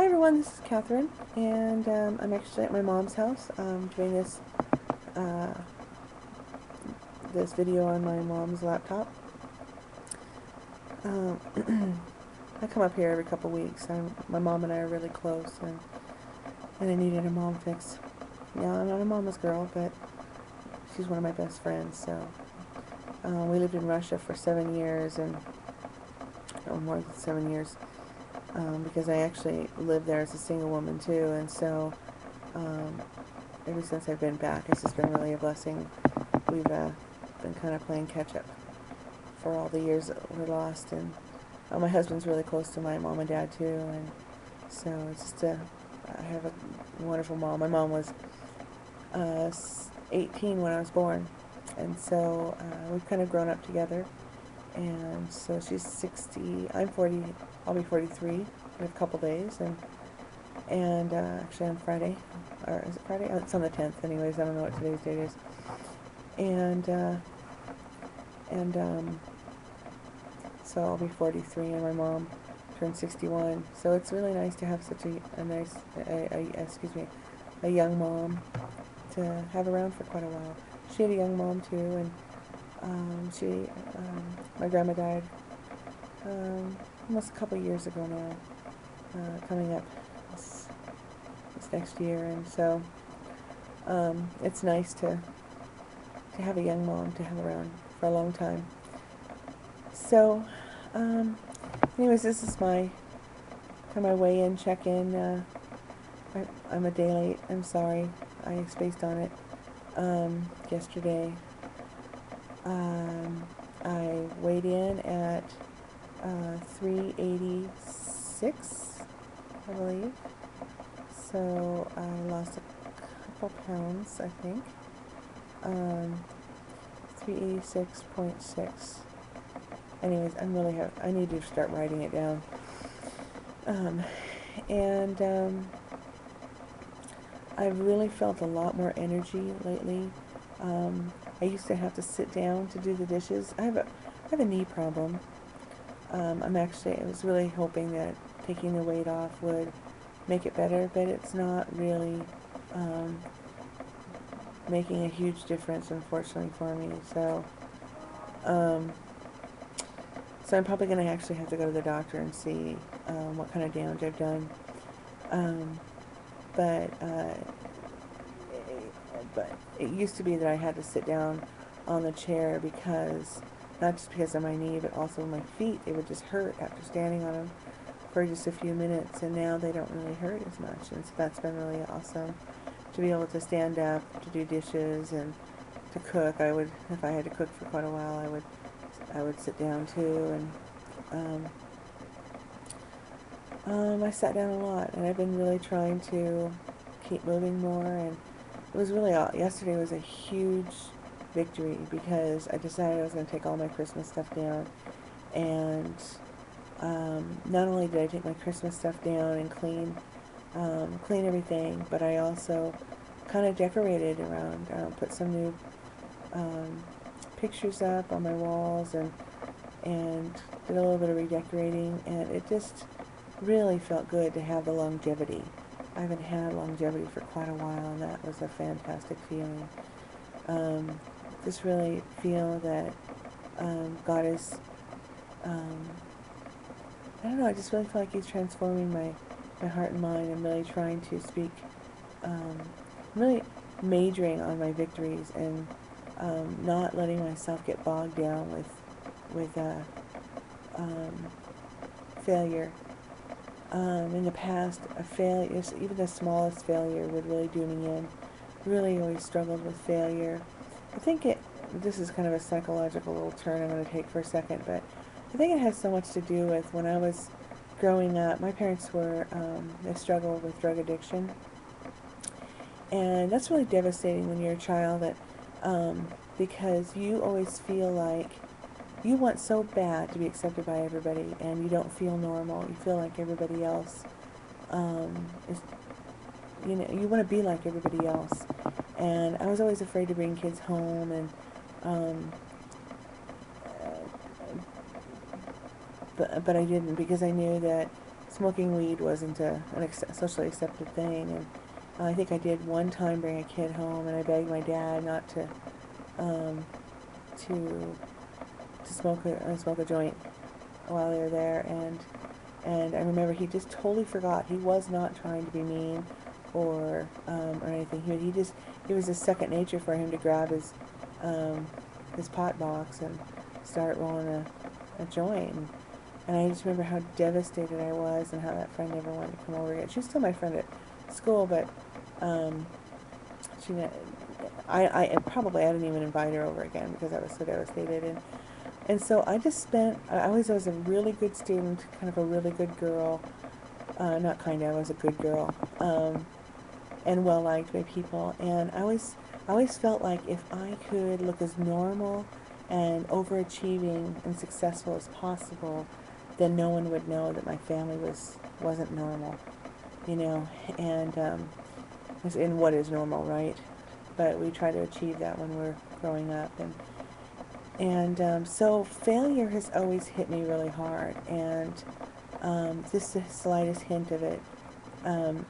everyone, this is Catherine, and I'm actually at my mom's house doing uh, this video on my mom's laptop. Um, I come up here every couple weeks. My mom and I are really close, and I needed a mom fix. Yeah, I'm not a mama's girl, but she's one of my best friends. So we lived in Russia for 7 years, and more than 7 years. Because I actually lived there as a single woman too, and so ever since I've been back, it's just been really a blessing. We've been kind of playing catch up for all the years that were lost, and my husband's really close to my mom and dad too, and so it's just I have a wonderful mom. My mom was 18 when I was born, and so we've kind of grown up together. And so she's 60, I'm 40, I'll be 43 in a couple days, and actually on Friday, or is it Friday? Oh, it's on the 10th anyways, I don't know what today's date is. And so I'll be 43, and my mom turned 61, so it's really nice to have such a nice, a young mom to have around for quite a while. She had a young mom too, and my grandma died almost a couple years ago now, coming up this next year, and so it's nice to have a young mom to have around for a long time. So, anyways, this is my weigh-in, check-in. I'm a day late. I'm sorry. I spaced on it yesterday. I weighed in at 386, I believe. So I lost a couple pounds, I think. 386.6. Anyways, I need to start writing it down. I've really felt a lot more energy lately. I used to have to sit down to do the dishes. I have a knee problem. I was really hoping that taking the weight off would make it better, but it's not really making a huge difference, unfortunately, for me. So, so I'm probably going to actually have to go to the doctor and see what kind of damage I've done. But it used to be that I had to sit down on the chair because, not just because of my knee, but also my feet. They would just hurt after standing on them for just a few minutes, and now they don't really hurt as much, and so that's been really awesome to be able to stand up, to do dishes, and to cook. If I had to cook for quite a while, I would sit down too, and I sat down a lot, and I've been really trying to keep moving more, and it was really, yesterday was a huge victory because I decided I was going to take all my Christmas stuff down, and not only did I take my Christmas stuff down and clean everything, but I also kind of decorated around, put some new pictures up on my walls, and did a little bit of redecorating, and it just really felt good to have the longevity. I haven't had longevity for quite a while, and that was a fantastic feeling. Just really feel that God is, I don't know, I just really feel like He's transforming my heart and mind, and really trying to speak, really majoring on my victories, and not letting myself get bogged down with failure. In the past, a failure, even the smallest failure, would really do me in. Really always struggled with failure. I think this is kind of a psychological little turn I'm going to take for a second, but I think it has so much to do with when I was growing up. My parents they struggled with drug addiction, and that's really devastating when you're a child, because you always feel like you want so bad to be accepted by everybody, and you don't feel normal. You feel like everybody else is, you want to be like everybody else. And I was always afraid to bring kids home, and but I didn't, because I knew that smoking weed wasn't an socially accepted thing. And I think I did one time bring a kid home, and I begged my dad not um, to smoke a joint while they were there, and I remember he just totally forgot. He was not trying to be mean or anything. It was just second nature for him to grab his pot box and start rolling a joint. And I just remember how devastated I was, and how that friend never wanted to come over again. She was still my friend at school, but she I probably I didn't even invite her over again because I was so devastated. And so I always was a really good student, kind of a really good girl. Not kind of, I was a good girl. And well liked by people. And I always felt like if I could look as normal and overachieving and successful as possible, then no one would know that my family wasn't normal, you know. And in what is normal, right? But we try to achieve that when we're growing up. And so failure has always hit me really hard, and just the slightest hint of it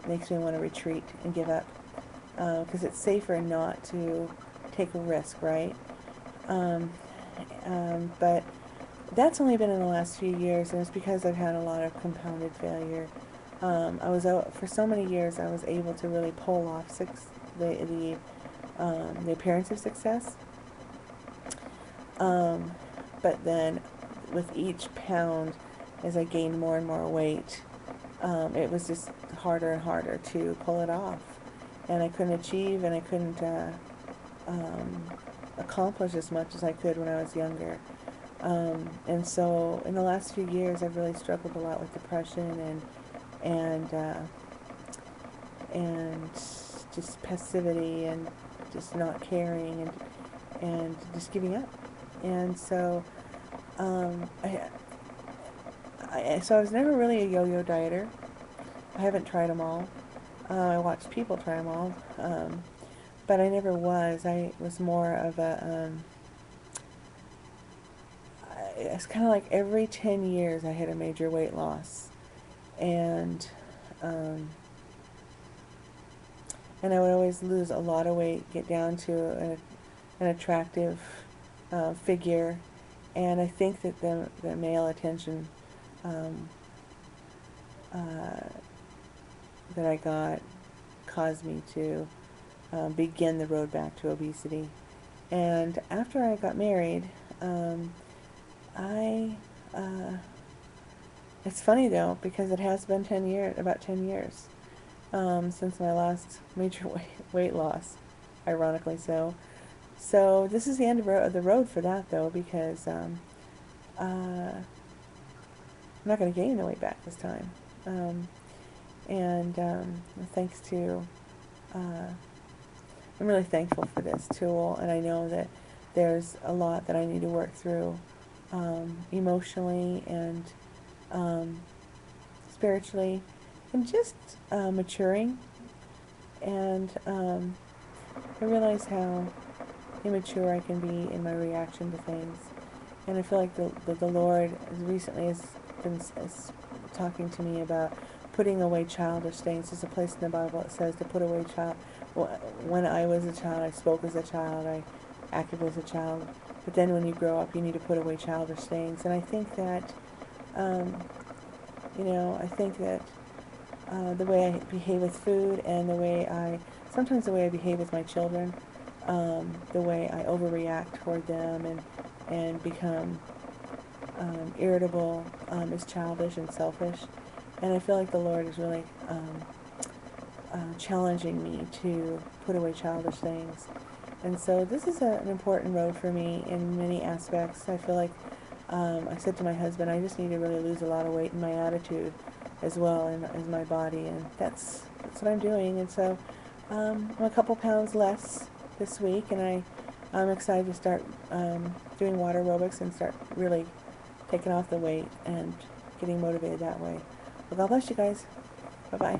makes me want to retreat and give up, because it's safer not to take a risk, right? But that's only been in the last few years, and it's because I've had a lot of compounded failure. For so many years I was able to really pull off the appearance of success. But then with each pound, as I gained more and more weight, it was just harder and harder to pull it off. And I couldn't achieve, and I couldn't accomplish as much as I could when I was younger. And so in the last few years, I've really struggled a lot with depression and just passivity, and just not caring, and just giving up. And so I was never really a yo-yo dieter. I haven't tried them all. I watched people try them all, but I never was. I was more of it's kind of like every 10 years I had a major weight loss, and I would always lose a lot of weight, get down to an attractive figure, and I think that the male attention that I got caused me to begin the road back to obesity. And after I got married, it's funny though, because it has been about 10 years since my last major weight loss, ironically so. So this is the end of the road for that, though, because I'm not going to gain the weight back this time. Thanks to, I'm really thankful for this tool, and I know that there's a lot that I need to work through emotionally and spiritually, and just maturing. And I realize how immature I can be in my reaction to things, and I feel like the Lord recently has been talking to me about putting away childish things. There's a place in the Bible that says to put away when I was a child, I spoke as a child, I acted as a child, but then when you grow up, you need to put away childish things. And I think that the way I behave with food, and sometimes the way I behave with my children, the way I overreact toward them and become irritable, is childish and selfish. And I feel like the Lord is really challenging me to put away childish things. And so this is an important road for me in many aspects. I feel like I said to my husband, I just need to really lose a lot of weight in my attitude as well, and as my body, and that's what I'm doing. And so I'm a couple pounds less this week, and I'm excited to start doing water aerobics and start really taking off the weight and getting motivated that way. Well, God bless you guys. Bye-bye.